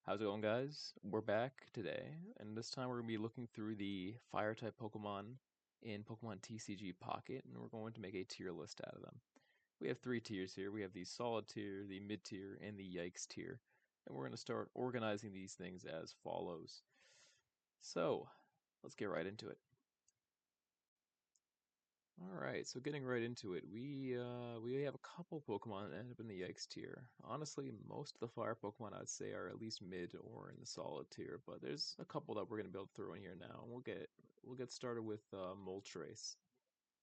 How's it going, guys? We're back today, and this time we're going to be looking through the fire-type Pokemon in Pokemon TCG Pocket, and we're going to make a tier list out of them. We have three tiers here. We have the Solid tier, the Mid tier, and the Yikes tier. And we're going to start organizing these things as follows. So, let's get right into it. Alright, so getting right into it, we have a couple Pokemon that end up in the Yikes tier. Honestly, most of the fire Pokemon I'd say are at least mid or in the solid tier, but there's a couple that we're gonna be able to throw in here now. We'll get started with Moltres.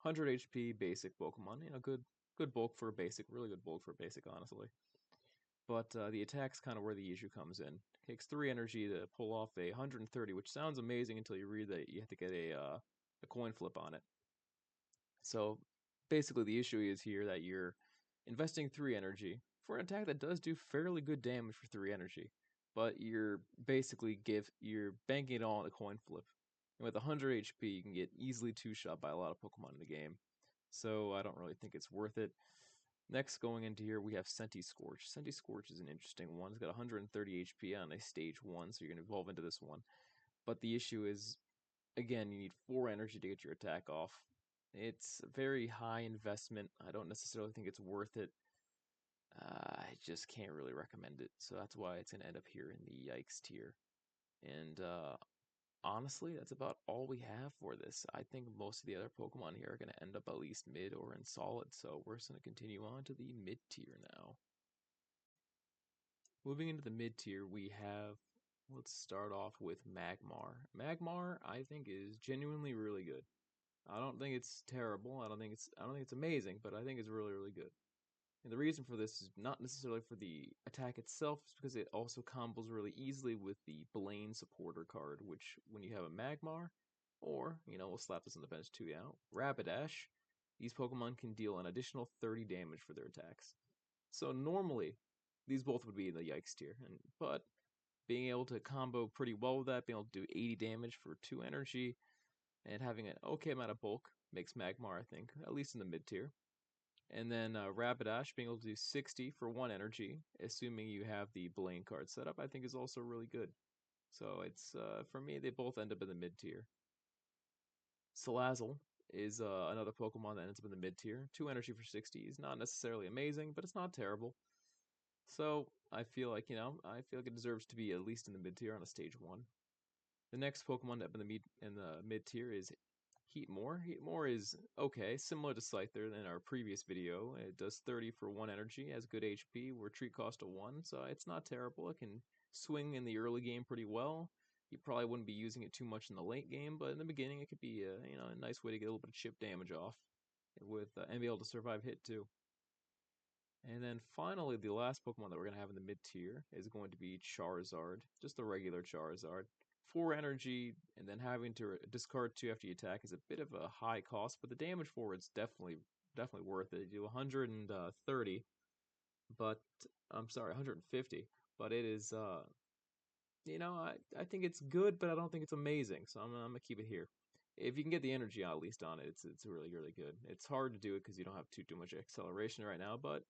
100 HP basic Pokemon, good bulk for a basic, really good bulk for a basic, honestly. But the attack's kind of where the issue comes in. It takes 3 energy to pull off a 130, which sounds amazing until you read that you have to get a coin flip on it. So basically, the issue is here that you're investing 3 energy for an attack that does do fairly good damage for 3 energy, but you're banking it all on a coin flip. And with 100 HP, you can get easily 2-shot by a lot of Pokemon in the game. So I don't really think it's worth it. Next, going into here, we have Scorch. Scorch is an interesting one. It's got 130 HP on a stage 1, so you're going to evolve into this one. But the issue is, again, you need 4 energy to get your attack off. It's a very high investment. I don't necessarily think it's worth it. I just can't really recommend it. So that's why it's going to end up here in the Yikes tier. And honestly, that's about all we have for this. I think most of the other Pokemon here are going to end up at least mid or in solid. So we're just going to continue on to the mid tier now. Moving into the mid tier, let's start off with Magmar. Magmar, I think, is genuinely really good. I don't think it's terrible. I don't think it's amazing, but I think it's really, really good. And the reason for this is not necessarily for the attack itself, it's because it also combos really easily with the Blaine supporter card, which when you have a Magmar, or, we'll slap this on the bench too, Rapidash, these Pokemon can deal an additional 30 damage for their attacks. So normally, these both would be in the Yikes tier, but being able to combo pretty well with that, being able to do 80 damage for 2 energy, and having an okay amount of bulk makes Magmar, I think, at least in the mid tier. And then Rapidash being able to do 60 for 1 energy, assuming you have the Blaine card set up, I think is also really good. So it's, for me, they both end up in the mid tier. Salazzle is another Pokemon that ends up in the mid tier. 2 energy for 60 is not necessarily amazing, but it's not terrible. So I feel like, it deserves to be at least in the mid tier on a stage 1. The next Pokemon up in the mid tier is Heatmor. Heatmor is okay, similar to Scyther in our previous video. It does 30 for 1 energy, has good HP, retreat cost of 1, so it's not terrible. It can swing in the early game pretty well. You probably wouldn't be using it too much in the late game, but in the beginning it could be a nice way to get a little bit of chip damage off and be able to survive hit too. And then finally, the last Pokemon that we're going to have in the mid tier is going to be Charizard, just a regular Charizard. 4 energy, and then having to discard 2 after you attack is a bit of a high cost, but the damage for it's definitely worth it. You do 130, but I'm sorry, 150, but it is I think it's good, but I don't think it's amazing, so I'm gonna keep it here. If you can get the energy at least on it, it's really, really good. It's hard to do it because you don't have too much acceleration right now, but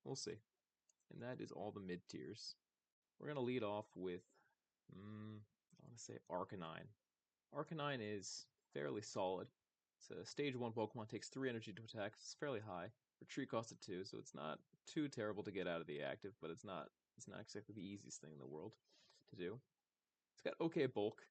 we'll see. And that is all the mid tiers. We're gonna lead off with I want to say Arcanine. Arcanine is fairly solid. It's a stage 1 Pokemon, takes 3 energy to attack. It's fairly high. Retreat cost of 2, so it's not too terrible to get out of the active, but it's not exactly the easiest thing in the world to do. It's got okay bulk,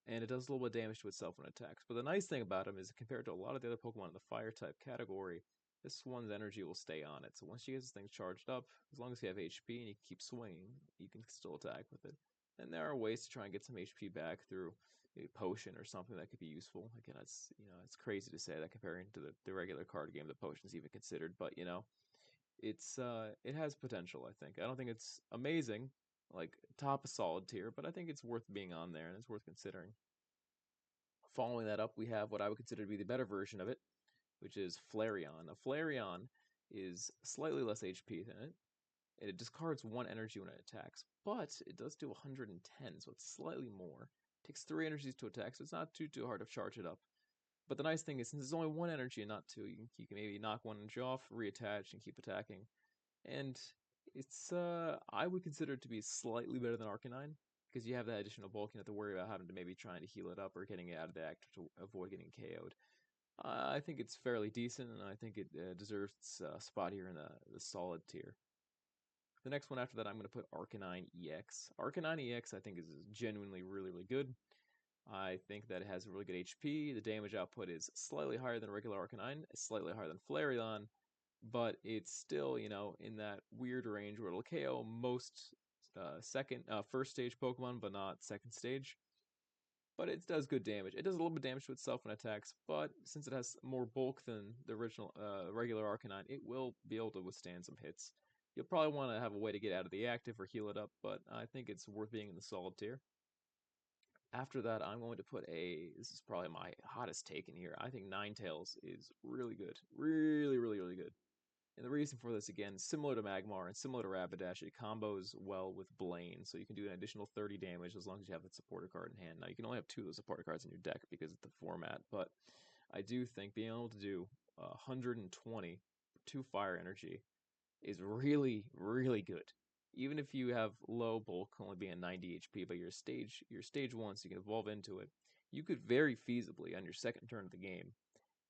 and it does a little bit of damage to itself when it attacks. But the nice thing about him is compared to a lot of the other Pokemon in the fire type category, this one's energy will stay on it. So once you get this thing charged up, as long as you have HP and you keep swinging, you can still attack with it. And there are ways to try and get some HP back through a potion or something that could be useful. Again, it's crazy to say that comparing to the regular card game, the potion's even considered, but it has potential, I think. I don't think it's amazing, like top of solid tier, but I think it's worth being on there and it's worth considering. Following that up, we have what I would consider to be the better version of it, which is Flareon. Now, Flareon is slightly less HP than it, and it discards 1 energy when it attacks, but it does do 110, so it's slightly more. It takes 3 energies to attack, so it's not too hard to charge it up. But the nice thing is, since it's only 1 energy and not 2, you can maybe knock 1 energy off, reattach, and keep attacking. And It's I would consider it to be slightly better than Arcanine because you have that additional bulk. You don't have to worry about having to maybe trying to heal it up or getting it out of the act to avoid getting KO'd. I think it's fairly decent, and I think it deserves its spot here in the solid tier. The next one after that, I'm going to put Arcanine EX. Arcanine EX, I think, is genuinely really, really good. I think that it has really good HP. The damage output is slightly higher than regular Arcanine, slightly higher than Flareon, but it's still, in that weird range where it'll KO most first stage Pokemon, but not second stage. But it does good damage. It does a little bit of damage to itself when it attacks, but since it has more bulk than the original regular Arcanine, it will be able to withstand some hits. You'll probably want to have a way to get out of the active or heal it up, but I think it's worth being in the solid tier. After that, I'm going to put this is probably my hottest take in here. I think Ninetales is really good. Really, really, really good. And the reason for this, again, similar to Magmar and similar to Rapidash, it combos well with Blaine, so you can do an additional 30 damage as long as you have the supporter card in hand. Now, you can only have 2 of the supporter cards in your deck because of the format, but I do think being able to do 120 for 2 fire energy is really, really good. Even if you have low bulk, only being 90 HP, but your stage 1, so you can evolve into it, you could very feasibly, on your second turn of the game,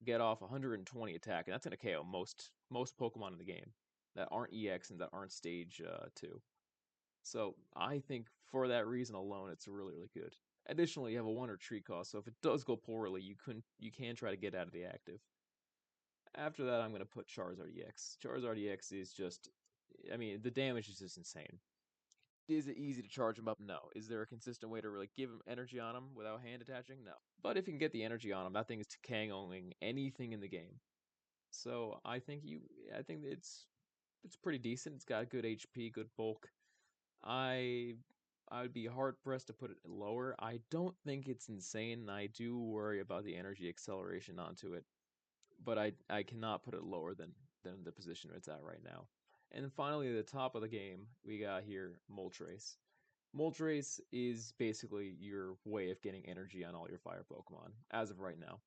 get off 120 attack, and that's going to KO most Pokemon in the game that aren't EX and that aren't stage 2. So I think for that reason alone, it's really, really good. Additionally, you have a 1 retreat cost, so if it does go poorly, you can try to get out of the active. After that, I'm going to put Charizard EX. Charizard EX is just, I mean, the damage is just insane. Is it easy to charge him up? No. Is there a consistent way to really give him energy on him without hand attaching? No. But if you can get the energy on him, that thing is KOing anything in the game. So I think it's pretty decent. It's got good HP, good bulk. I I would be hard pressed to put it lower. I don't think it's insane, and I do worry about the energy acceleration onto it, but I cannot put it lower than the position it's at right now. And then finally, the top of the game, we got here Moltres. Moltres is basically your way of getting energy on all your fire Pokemon as of right now.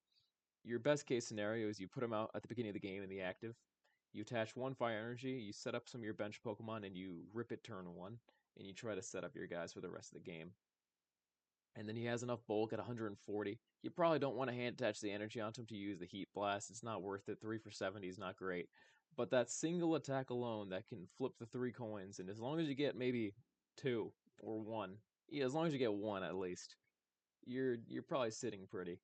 Your best case scenario is you put them out at the beginning of the game in the active. You attach 1 fire energy, you set up some of your bench Pokemon, and you rip it turn 1, and you try to set up your guys for the rest of the game. And then he has enough bulk at 140. You probably don't want to hand attach the energy onto him to use the Heat Blast. It's not worth it. 3 for 70 is not great. But that single attack alone that can flip the 3 coins, and as long as you get maybe 2 or 1, yeah, as long as you get 1 at least, you're probably sitting pretty.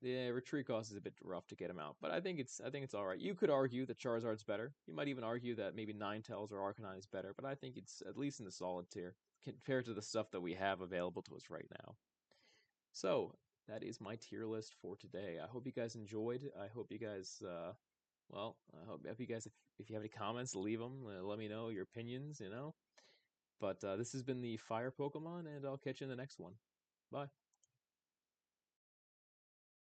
The retreat cost is a bit rough to get him out, but I think it's all right. You could argue that Charizard's better. You might even argue that maybe Ninetales or Arcanine is better, but I think it's at least in the solid tier compared to the stuff that we have available to us right now. So that is my tier list for today. I hope you guys enjoyed. I hope you guys, I hope you guys, if you have any comments, leave them. Let me know your opinions. But this has been the Fire Pokemon, and I'll catch you in the next one. Bye.